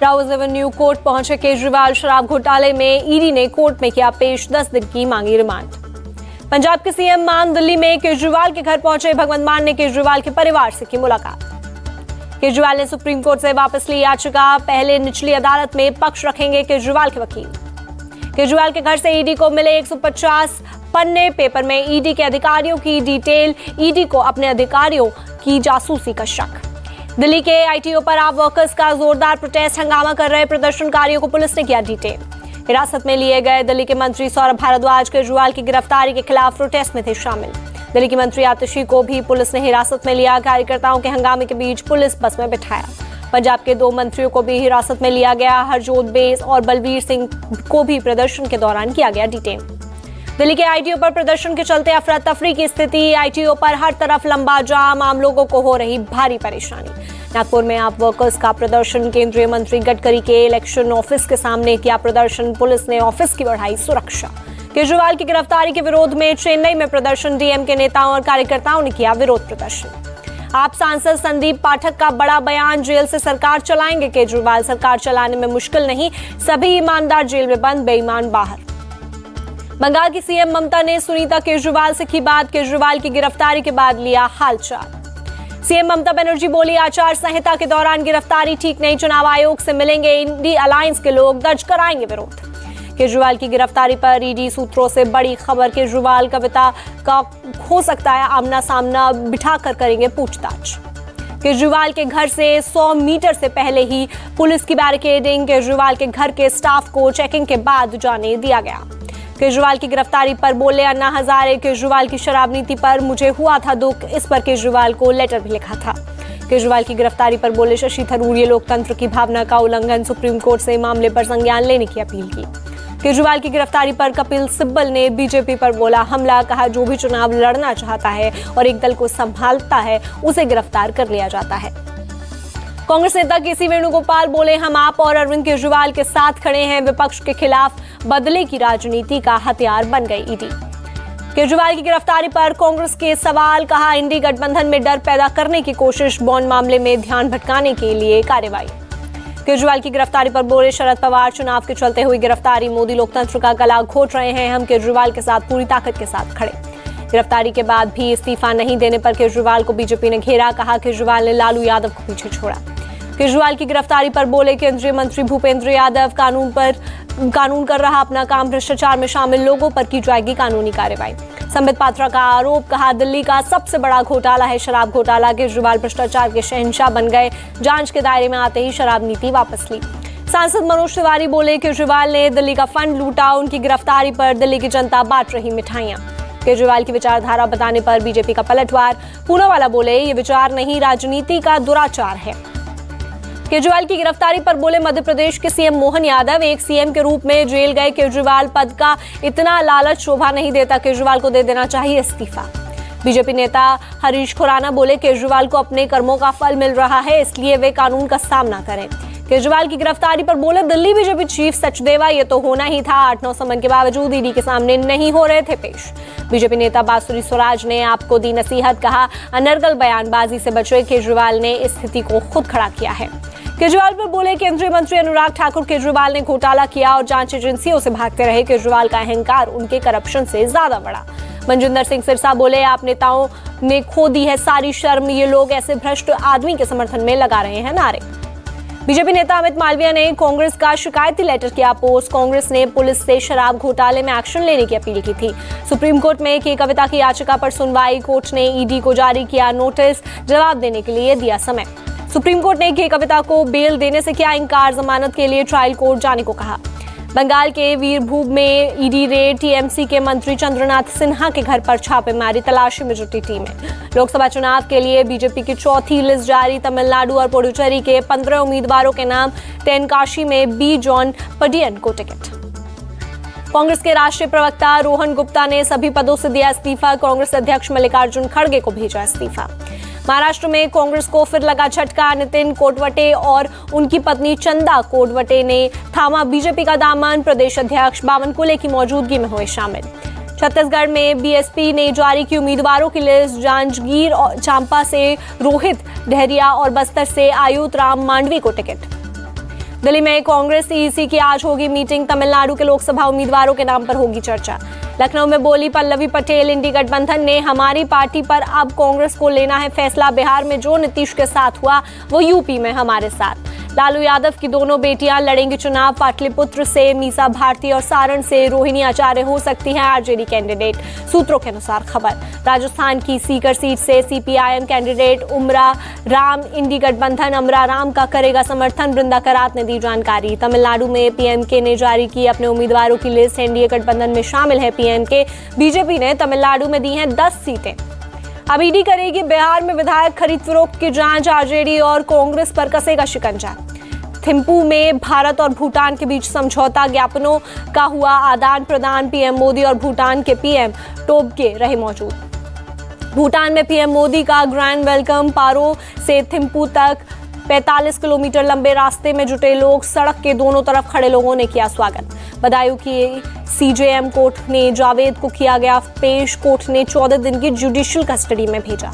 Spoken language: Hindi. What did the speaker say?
राउज एवेन्यू कोर्ट पहुंचे केजरीवाल। शराब घोटाले में ईडी ने कोर्ट में किया पेश, 10 दिन की मांगी रिमांड। पंजाब के सीएम मान दिल्ली में केजरीवाल के घर पहुंचे। भगवंत मान ने केजरीवाल के परिवार से की मुलाकात। केजरीवाल ने सुप्रीम कोर्ट से वापस ली याचिका, पहले निचली अदालत में पक्ष रखेंगे केजरीवाल के वकील। केजरीवाल के घर से ईडी को मिले 150 पन्ने। पेपर में ईडी के अधिकारियों की डिटेल, ईडी को अपने अधिकारियों की जासूसी का शक। दिल्ली के आईटीओ पर आप वर्कर्स का जोरदार प्रोटेस्ट, हंगामा कर रहे प्रदर्शनकारियों को पुलिस ने किया डिटेन। हिरासत में लिए गए दिल्ली के मंत्री सौरभ भारद्वाज केजरीवाल की गिरफ्तारी के खिलाफ प्रोटेस्ट में थे शामिल। दिल्ली की मंत्री आतिशी को भी पुलिस ने हिरासत में लिया। कार्यकर्ताओं के हंगामे के बीच पुलिस बस में बिठाया। पंजाब के 2 मंत्रियों को भी हिरासत में लिया गया। हरजोत बेस और बलवीर सिंह को भी प्रदर्शन के दौरान किया गया डिटेन। दिल्ली के आईटीओ पर प्रदर्शन के चलते अफरा तफरी की स्थिति। आईटीओ पर हर तरफ लंबा जाम, आम लोगों को हो रही भारी परेशानी। नागपुर में आप वर्कर्स का प्रदर्शन। केंद्रीय मंत्री गडकरी के इलेक्शन ऑफिस के सामने किया प्रदर्शन। पुलिस ने ऑफिस की बढ़ाई सुरक्षा। केजरीवाल की गिरफ्तारी के विरोध में चेन्नई में प्रदर्शन। डीएम के नेताओं और कार्यकर्ताओं ने किया विरोध प्रदर्शन। आप सांसद संदीप पाठक का बड़ा बयान, जेल से सरकार चलाएंगे केजरीवाल। सरकार चलाने में मुश्किल नहीं, सभी ईमानदार जेल में बंद, बेईमान बाहर। बंगाल की सीएम ममता ने सुनीता केजरीवाल से की बात। केजरीवाल की गिरफ्तारी के बाद लिया हालचाल। सीएम ममता बनर्जी बोली, आचार संहिता के दौरान गिरफ्तारी ठीक नहीं, चुनाव आयोग से मिलेंगे इंडी अलायंस के लोग, दर्ज कराएंगे विरोध। केजरीवाल की गिरफ्तारी पर ईडी सूत्रों से बड़ी खबर। केजरीवाल कविता का हो सकता है आमना सामना बिठाकर करेंगे पूछताछ। केजरीवाल के घर से 100 मीटर से पहले ही पुलिस की बैरिकेडिंग। केजरीवाल के घर के स्टाफ को चेकिंग के बाद जाने दिया गया। केजरीवाल की गिरफ्तारी पर बोले अन्ना हजारे, केजरीवाल की शराब नीति पर मुझे हुआ था दुख, इस पर केजरीवाल को लेटर भी लिखा था। केजरीवाल की गिरफ्तारी पर बोले शशि थरूर, ये लोकतंत्र की भावना का उल्लंघन, सुप्रीम कोर्ट से मामले पर संज्ञान लेने की अपील की। केजरीवाल की गिरफ्तारी पर कपिल सिब्बल ने बीजेपी पर बोला हमला, कहा जो भी चुनाव लड़ना चाहता है और एक दल को संभालता है उसे गिरफ्तार कर लिया जाता है। कांग्रेस नेता केसी वेणुगोपाल बोले हम आप और अरविंद केजरीवाल के साथ खड़े हैं। विपक्ष के खिलाफ बदले की राजनीति का हथियार बन गई ईडी। केजरीवाल की गिरफ्तारी पर कांग्रेस के सवाल, कहा इंडी गठबंधन में डर पैदा करने की कोशिश, बॉन्ड मामले में ध्यान भटकाने के लिए कार्रवाई। केजरीवाल की गिरफ्तारी पर बोले शरद पवार, चुनाव के चलते हुई गिरफ्तारी, मोदी लोकतंत्र का गला घोट रहे हैं, हम केजरीवाल के साथ पूरी ताकत के साथ खड़े। गिरफ्तारी के बाद भी इस्तीफा नहीं देने पर केजरीवाल को बीजेपी ने घेरा, कहा केजरीवाल ने लालू यादव को पीछे छोड़ा। केजरीवाल की गिरफ्तारी पर बोले केंद्रीय मंत्री भूपेंद्र यादव, कानून कर रहा अपना काम, भ्रष्टाचार में शामिल लोगों पर की जाएगी कानूनी कार्रवाई। संबित पात्रा का आरोप, कहा दिल्ली का सबसे बड़ा घोटाला है शराब घोटाला। केजरीवाल भ्रष्टाचार के शहंशाह बन गए, जांच के दायरे में आते ही शराब नीति वापस ली। सांसद मनोज तिवारी बोले केजरीवाल ने दिल्ली का फंड लूटा, उनकी गिरफ्तारी पर दिल्ली की जनता बांट रही मिठाइयां। केजरीवाल की विचारधारा बताने पर बीजेपी का पलटवार। पूनावाला बोले ये विचार नहीं, राजनीति का दुराचार है। केजरीवाल की गिरफ्तारी पर बोले मध्य प्रदेश के सीएम मोहन यादव, एक सीएम के रूप में जेल गए केजरीवाल, पद का इतना लालच शोभा नहीं देता, केजरीवाल को दे देना चाहिए इस्तीफा। बीजेपी नेता हरीश खुराना बोले केजरीवाल को अपने कर्मों का फल मिल रहा है, इसलिए वे कानून का सामना करें। केजरीवाल की गिरफ्तारी पर बोले दिल्ली बीजेपी चीफ सचदेवा, ये तो होना ही था, 8-9 समन के बावजूद ईडी के सामने नहीं हो रहे थे पेश। बीजेपी नेता बांसुरी स्वराज ने आपको दी नसीहत, कहा अनर्गल बयानबाजी से बचे, केजरीवाल ने इस स्थिति को खुद खड़ा किया है। केजरीवाल पर बोले केंद्रीय मंत्री अनुराग ठाकुर, केजरीवाल ने घोटाला किया और जांच एजेंसियों से भागते रहे, केजरीवाल का अहंकार उनके करप्शन से ज्यादा बड़ा। मनजिंदर सिंह सिरसा बोले आप नेताओं ने खो दी है सारी शर्म, ये लोग ऐसे भ्रष्ट आदमी के समर्थन में लगा रहे हैं नारे। बीजेपी नेता अमित मालवीय ने कांग्रेस का शिकायती लेटर किया पोस्ट। कांग्रेस ने पुलिस से शराब घोटाले में एक्शन लेने की अपील की थी। सुप्रीम कोर्ट में के कविता की याचिका पर सुनवाई, कोर्ट ने ईडी को जारी किया नोटिस, जवाब देने के लिए दिया समय। सुप्रीम कोर्ट ने के कविता को बेल देने से किया इनकार, जमानत के लिए ट्रायल कोर्ट जाने को कहा। बंगाल के वीरभूम में ईडी रेड, टीएमसी के मंत्री चंद्रनाथ सिन्हा के घर पर छापेमारी, तलाशी में जुटी टीमें। लोकसभा चुनाव के लिए बीजेपी की चौथी लिस्ट जारी, तमिलनाडु और पुडुचेरी के 15 उम्मीदवारों के नाम, तेनकाशी में बी जॉन पडियन को टिकट। कांग्रेस के राष्ट्रीय प्रवक्ता रोहन गुप्ता ने सभी पदों से दिया इस्तीफा, कांग्रेस अध्यक्ष मल्लिकार्जुन खड़गे को भेजा इस्तीफा। महाराष्ट्र में कांग्रेस को फिर लगा झटका, नितिन कोटवटे और उनकी पत्नी चंदा कोटवटे ने थामा बीजेपी का दामन, प्रदेश अध्यक्ष बावनकुले की मौजूदगी में हुए शामिल। छत्तीसगढ़ में बीएसपी ने जारी की उम्मीदवारों की लिस्ट, जांजगीर और चांपा से रोहित डहरिया और बस्तर से आयुत राम मांडवी को टिकट। दिल्ली में कांग्रेस ईसी की आज होगी मीटिंग। तमिलनाडु के लोकसभा उम्मीदवारों के नाम पर होगी चर्चा। लखनऊ में बोली पल्लवी पटेल, इंडी गठबंधन ने हमारी पार्टी पर अब कांग्रेस को लेना है फैसला। बिहार में जो नीतीश के साथ हुआ वो यूपी में हमारे साथ। लालू यादव की दोनों बेटियां लड़ेंगी चुनाव। पाटलिपुत्र से मीसा भारती और सारण से रोहिणी आचार्य हो सकती हैं आरजेडी कैंडिडेट, सूत्रों के अनुसार खबर। राजस्थान की सीकर सीट से सीपीआईएम कैंडिडेट उमरा राम इंडी गठबंधन अमरा राम का करेगा समर्थन, वृंदा करात ने दी जानकारी। तमिलनाडु में पीएमके ने जारी की अपने उम्मीदवारों की लिस्ट। एनडीए गठबंधन में शामिल है पीएमके। बीजेपी ने तमिलनाडु में दी हैं 10 सीटें। अब ईडी करेगी बिहार में विधायक खरीद फरोख्त की जांच। आरजेडी और कांग्रेस पर कसेगा शिकंजा। थिम्पू में भारत और भूटान के बीच समझौता ज्ञापनों का हुआ आदान प्रदान। पीएम मोदी और भूटान के पीएम टोब्गे रहे मौजूद। भूटान में पीएम मोदी का ग्रैंड वेलकम। पारो से थिम्पू तक 45 किलोमीटर लंबे रास्ते में जुटे लोग, सड़क के दोनों तरफ खड़े लोगों ने किया स्वागत। बदायूं की सीजेएम कोर्ट ने जावेद को किया गया पेश। कोर्ट ने 14 दिन की जुडिशियल कस्टडी में भेजा।